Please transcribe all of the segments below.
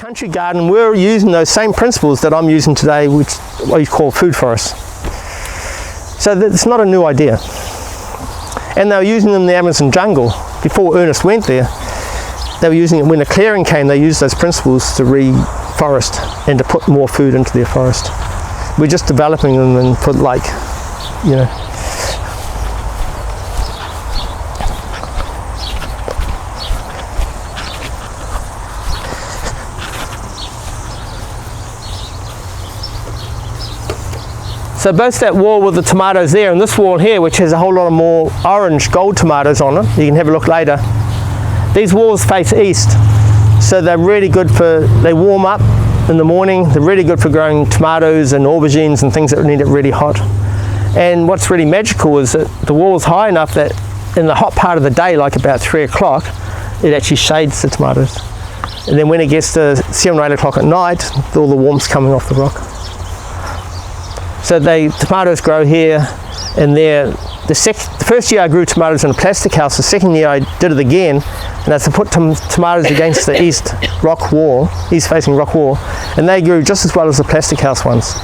country garden, we're using those same principles that I'm using today, which what you call food forests. So it's not a new idea. And they were using them in the Amazon jungle. Before Ernest went there, they were using it when the clearing came. They used those principles to reforest and to put more food into their forest. We're just developing them and put, like, you know. So both that wall with the tomatoes there and this wall here, which has a whole lot of more orange gold tomatoes on it, you can have a look later. These walls face east, so they're really good for, they warm up in the morning, they're really good for growing tomatoes and aubergines and things that need it really hot. And what's really magical is that the wall is high enough that in the hot part of the day, like about 3 o'clock, it actually shades the tomatoes. And then when it gets to 7 or 8 o'clock at night, all the warmth's coming off the rock. So tomatoes grow here and there. The first year I grew tomatoes in a plastic house. The second year I did it again, and I put tomatoes against the east facing rock wall, and they grew just as well as the plastic house ones.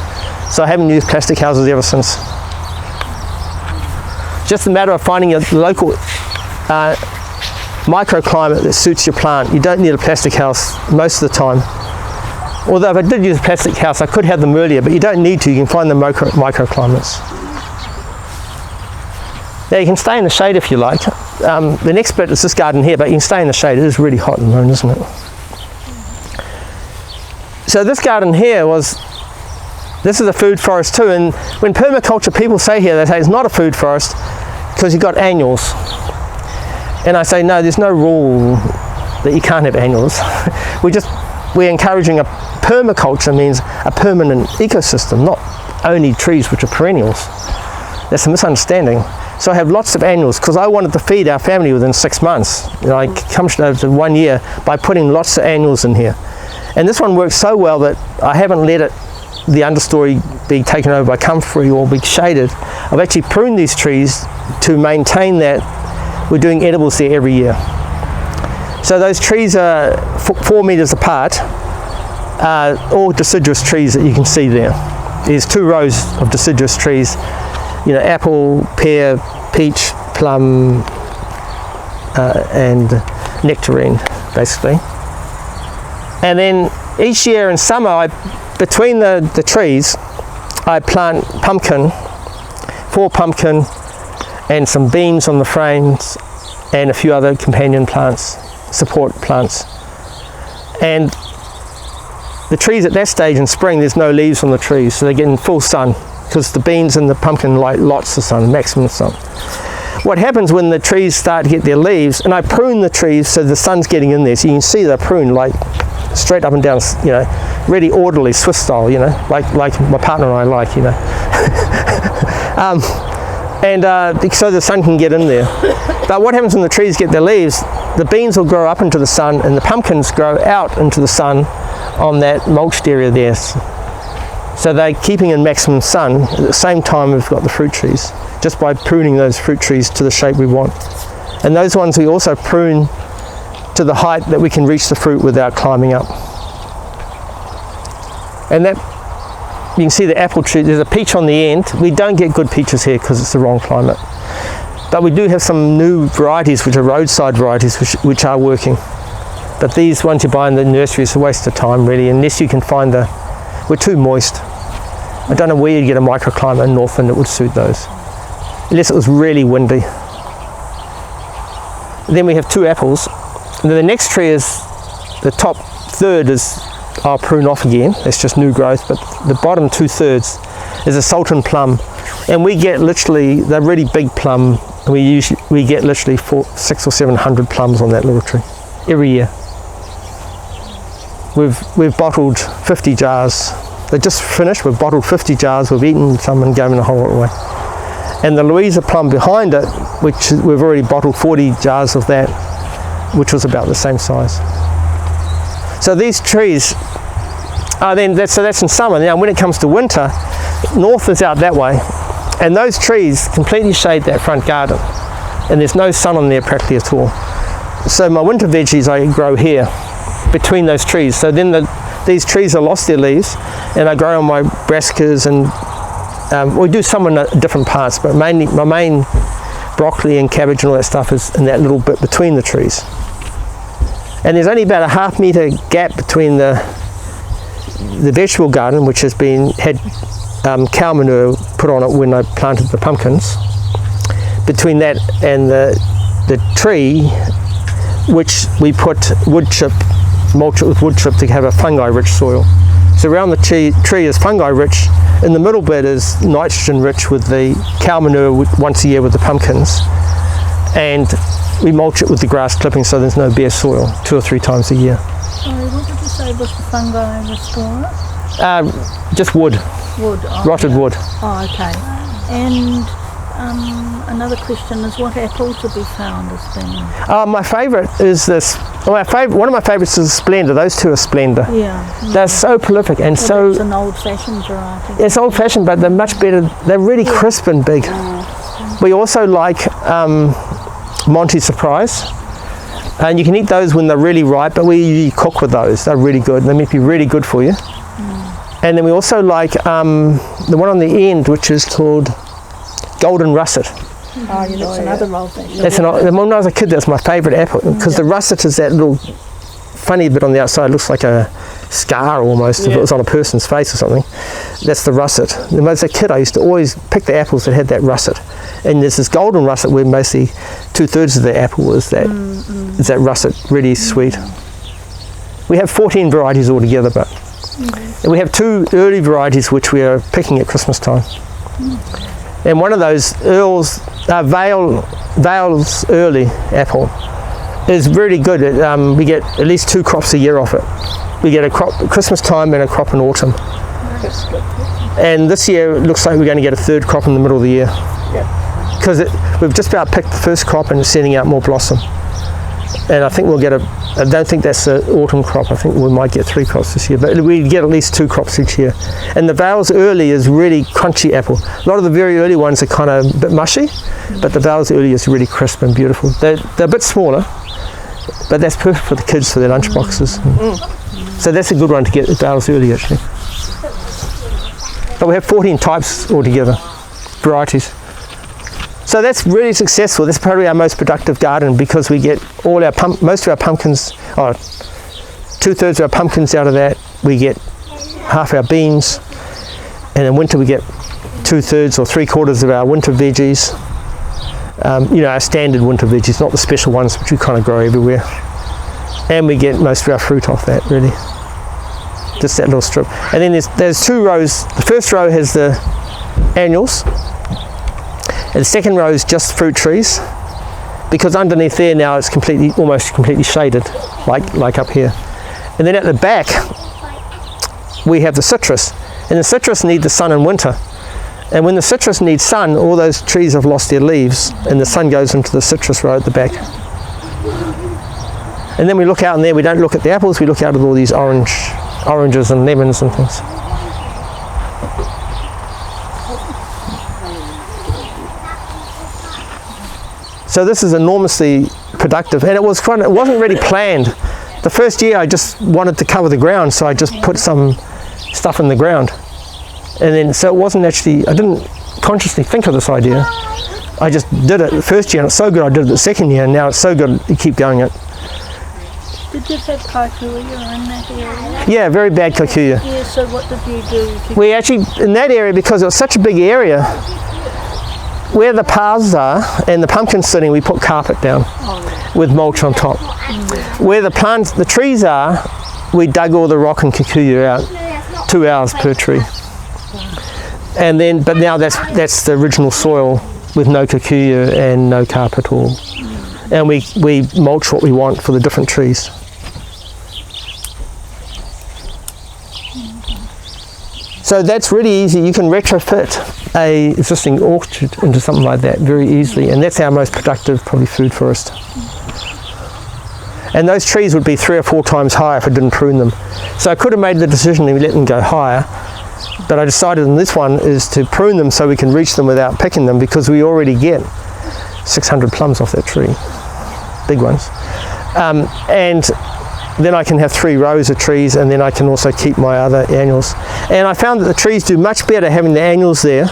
So I haven't used plastic houses ever since. Just a matter of finding a local microclimate that suits your plant. You don't need a plastic house most of the time. Although if I did use a plastic house, I could have them earlier, but you don't need to. You can find the microclimates. Now you can stay in the shade if you like. The next bit is this garden here, but you can stay in the shade. It is really hot at the moment, isn't it? So this garden here this is a food forest too, and when permaculture people say here, they say it's not a food forest because you've got annuals. And I say, no, there's no rule that you can't have annuals. We're encouraging permaculture means a permanent ecosystem, not only trees which are perennials. That's a misunderstanding. So I have lots of annuals because I wanted to feed our family within 6 months. You know, I come to 1 year by putting lots of annuals in here. And this one works so well that I haven't let the understory be taken over by comfrey or be shaded. I've actually pruned these trees to maintain that. We're doing edibles there every year. So those trees are 4 meters apart, all deciduous trees that you can see there. There's 2 rows of deciduous trees, you know, apple, pear, peach, plum, and nectarine, basically. And then each year in summer, between the trees, I plant 4 pumpkin, and some beans on the frames, and a few other companion plants, support plants. And the trees at that stage in spring, there's no leaves on the trees, so they're getting full sun, because the beans and the pumpkin like lots of sun, maximum sun. What happens when the trees start to get their leaves, and I prune the trees so the sun's getting in there, so you can see they're pruned like straight up and down, you know, really orderly, Swiss style, you know, like my partner and I like, you know. So the sun can get in there. But what happens when the trees get their leaves, the beans will grow up into the sun and the pumpkins grow out into the sun on that mulched area there. So they're keeping in maximum sun. At the same time we've got the fruit trees, just by pruning those fruit trees to the shape we want. And those ones we also prune to the height that we can reach the fruit without climbing up. And that, you can see the apple tree, there's a peach on the end. We don't get good peaches here because it's the wrong climate. But we do have some new varieties which are roadside varieties which are working. But these ones you buy in the nursery is a waste of time really, unless you can find we're too moist. I don't know where you'd get a microclimate in Northland that would suit those, unless it was really windy. Then we have 2 apples. And then the next tree is, the top third is, I'll prune off again, it's just new growth, but the bottom 2/3 is a sultan plum. And we get literally, they're really big plum, and we get literally 600 or 700 plums on that little tree every year. We've bottled 50 jars. They just finished, we've bottled 50 jars, we've eaten some and given a whole lot away. And the Louisa plum behind it, which we've already bottled 40 jars of that, which was about the same size. So these trees, that's in summer. Now when it comes to winter, north is out that way, and those trees completely shade that front garden, and there's no sun on there practically at all. So my winter veggies I grow here, between those trees. So then these trees have lost their leaves, and I grow on my brassicas, and we do some in different parts, but mainly my main broccoli and cabbage and all that stuff is in that little bit between the trees. And there's only about a half-metre gap between the vegetable garden, which had cow manure put on it when I planted the pumpkins, between that and the tree, which we put wood chip, mulch it with wood chip to have a fungi-rich soil. So around the tree is fungi-rich. In the middle bit is nitrogen-rich with the cow manure once a year with the pumpkins, and we mulch it with the grass clippings so there's no bare soil 2 or 3 times a year. Sorry, what did you say was the fungi restorer? Just wood. Wood. Rotted wood. Oh, okay. And another question is, what apples have you found as being? My favourite is this. One of my favourites is Splendor. Those two are Splendor. Yeah. They're so prolific and so. It's an old-fashioned variety. It's old-fashioned, but they're much better. They're really crisp and big. We also like Monty Surprise, and you can eat those when they're really ripe. But we cook with those. They're really good. They may be really good for you. And then we also like the one on the end, which is called Golden Russet. Oh, yeah, that's another old-fashioned. When I was a kid, that's my favourite apple, because the russet is that little funny bit on the outside. It looks like a scar almost, if it was on a person's face or something. That's the russet. And as a kid, I used to always pick the apples that had that russet. And there's this golden russet where mostly 2/3 of the apple is that russet, really sweet. We have 14 varieties altogether, but and we have 2 early varieties which we are picking at Christmas time. And one of those, Vale's early apple, is really good. We get at least 2 crops a year off it. We get a crop at Christmas time and a crop in autumn. That's good. And this year it looks like we're going to get a 3rd crop in the middle of the year. Because we've just about picked the first crop and it's sending out more blossom. And I think we'll get I don't think that's an autumn crop. I think we might get 3 crops this year, but we get at least 2 crops each year. And the Vale's early is really crunchy apple. A lot of the very early ones are kind of a bit mushy, but the Vale's early is really crisp and beautiful. They're a bit smaller, but that's perfect for the kids for their lunch boxes. So that's a good one to get, the Vale's early actually. But we have 14 types altogether, varieties. So that's really successful. That's probably our most productive garden, because we get all our most of our pumpkins, 2/3 of our pumpkins out of that. We get half our beans, and in winter we get 2/3 or 3/4 of our winter veggies. Our standard winter veggies, not the special ones which we kind of grow everywhere. And we get most of our fruit off that, really. Just that little strip. And then there's 2 rows. The first row has the annuals. And the second row is just fruit trees, because underneath there now it's almost completely shaded, like up here. And then at the back we have the citrus, and the citrus need the sun in winter. And when the citrus needs sun, all those trees have lost their leaves, and the sun goes into the citrus row at the back. And then we look out in there. We don't look at the apples. We look out at all these oranges and lemons and things. So this is enormously productive, and it wasn't really planned. The first year I just wanted to cover the ground, so I just put some stuff in the ground. And then, so it wasn't actually, I didn't consciously think of this idea. I just did it the first year, and it's so good I did it the second year, and now it's so good you keep going it. Did you have kikuyu in that area? Yeah, very bad kikuyu. Yeah, so what did you do? We actually, in that area, because it was such a big area, where the paths are and the pumpkins sitting, we put carpet down with mulch on top. Where the trees are, we dug all the rock and kikuyu out, 2 hours per tree. And then, but now that's the original soil with no kikuyu and no carpet and we mulch what we want for the different trees. So that's really easy. You can retrofit a existing orchard into something like that very easily, and that's our most productive probably food forest. And those trees would be 3 or 4 times higher if I didn't prune them. So I could have made the decision to let them go higher, but I decided in this one is to prune them so we can reach them without picking them, because we already get 600 plums off that tree, big ones. And then I can have 3 rows of trees, and then I can also keep my other annuals. And I found that the trees do much better having the annuals there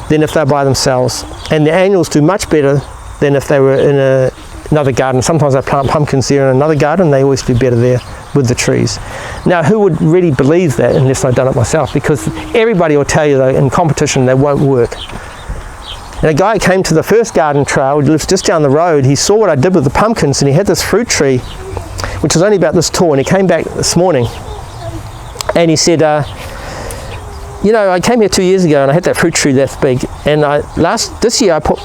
than if they're by themselves. And the annuals do much better than if they were in another garden. Sometimes I plant pumpkins there in another garden, they always do better there with the trees. Now, who would really believe that unless I'd done it myself? Because everybody will tell you that in competition they won't work. And a guy came to the first garden trail, he lives just down the road, he saw what I did with the pumpkins, and he had this fruit tree which was only about this tall, and he came back this morning and he said, you know, I came here 2 years ago and I had that fruit tree that big, and this year I put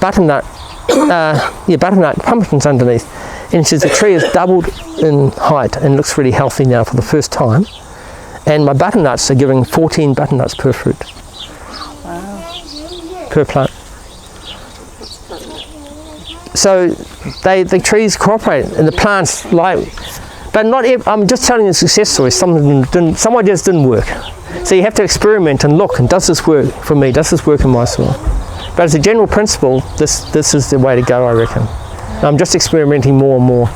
butternut pumpkins underneath, and he says the tree has doubled in height and looks really healthy now for the first time, and my butternuts are giving 14 butternuts per fruit. Wow. Per plant. So the trees cooperate, and the plants but not. I'm just telling you success stories. Some ideas didn't work. So you have to experiment and look, and does this work for me? Does this work in my soil? But as a general principle, this is the way to go, I reckon. I'm just experimenting more and more.